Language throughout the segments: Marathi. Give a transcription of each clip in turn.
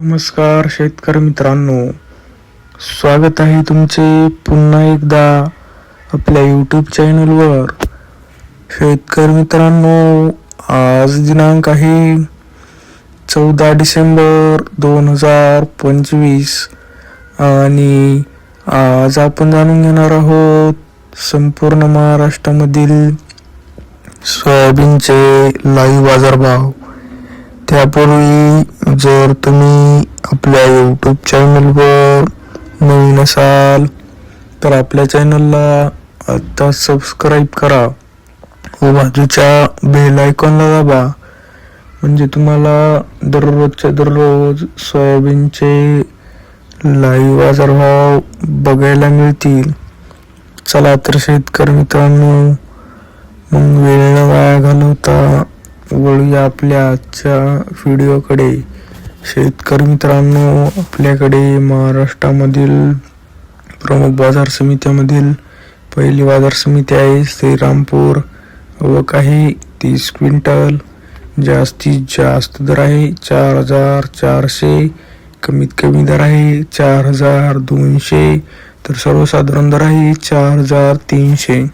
नमस्कार शेतकरी मित्रांनो, स्वागत आहे तुमचे पुन्हा एकदा आपल्या यूट्यूब चॅनलवर. शेतकरी मित्रांनो, आज दिनांक आहे 14 डिसेंबर 2025 आणि आज आपण जाणून घेणार आहोत संपूर्ण महाराष्ट्रामधील सोयाबीनचे लाईव्ह बाजारभाव. त्यापूर्वी जर तुम्ही आपल्या यूट्यूब चॅनलवर नवीन असाल तर आपल्या चॅनलला आता सबस्क्राईब करा व बाजूच्या बेल आयकॉनला दाबा, म्हणजे तुम्हाला दररोजच्या दररोज सोयाबीनचे लाईव्ह बाजारभाव बघायला मिळतील. चला तर शेतकरी मित्रांनो, मग वेळ न वाया घालवता वळूया आपल्या आजच्या व्हिडिओकडे. शेतकरी मित्रांनो, आपल्याकडे महाराष्ट्रामधील प्रमुख बाजार समित्यामधील पहिली बाजार समिती आहे श्रीरामपूर. आवक आहे 30 क्विंटल. जास्तीत जास्त दर आहे 4,400, कमीत कमी दर आहे 4,200, तर सर्वसाधारण दर आहे 4,300.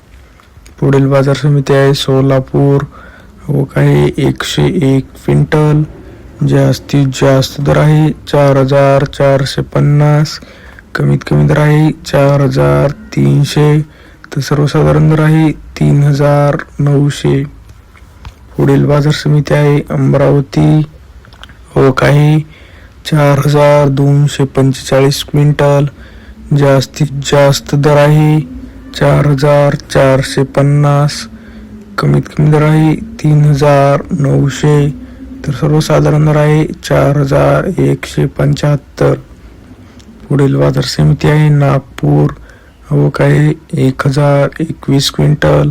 पुढील बाजार समिती आहे सोलापूर. आवक आहे 101 क्विंटल. जास्तीत जास्त दर आहे 4,450, कमीत कमी दर आहे 4,300, तर सर्वसाधारण दर आहे 3,900. पुढील बाजार समिती आहे अमरावती. आवक आहे 4,245 क्विंटल. जास्तीत जास्त दर आहे 4,450, कमीत कमी दर आहे 3,900, तर सर्वसाधारण दर आहे 4,175. पुढील बाजार समिती आहे नागपूर. आवक आहे 1,021 क्विंटल.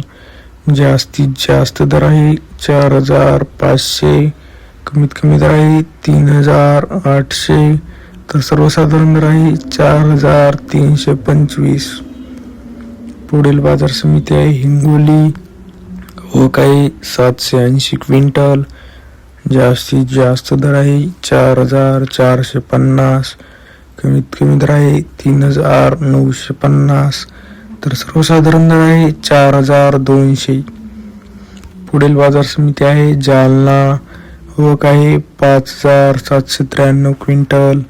जास्तीत जास्त दर आहे 4,500, कमीत कमी दर आहे 3,800, तर सर्वसाधारण दर आहे 4,325. पुढील बाजार समिती आहे हिंगोली. आवक आहे 780 क्विंटल. जास्तीत जास्त दर आहे 4,450, कमीत कमी दर आहे 3,950, तर सर्वसाधारण दर आहे 4,200. पुढील बाजार समिती आहे जालना. आवक आहे 5,793 क्विंटल.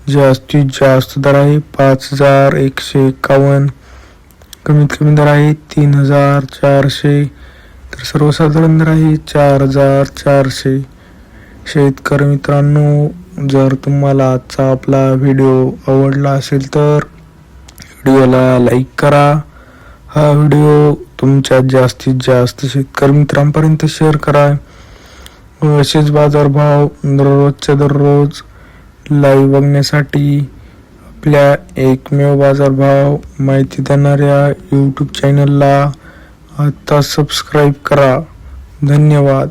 जास्तीत जास्त दर आहे 5,151, कमीत कमी दर आहे 3,400, तर सर्वसाधारण दर आहे 4,400. शेतकरी मित्रांनो, जर तुम्हाला आजचा आपला व्हिडिओ आवडला असेल तर व्हिडिओला लाईक करा. हा व्हिडिओ तुमच्या जास्तीत जास्त शेतकरी मित्रांपर्यंत शेअर करा. असेच बाजारभाव दररोजच्या दररोज लाईव्ह बघण्यासाठी आपल्या एकमेव बाजारभाव माहिती देणाऱ्या यूट्यूब चॅनलला आता सबस्क्राईब करा. धन्यवाद.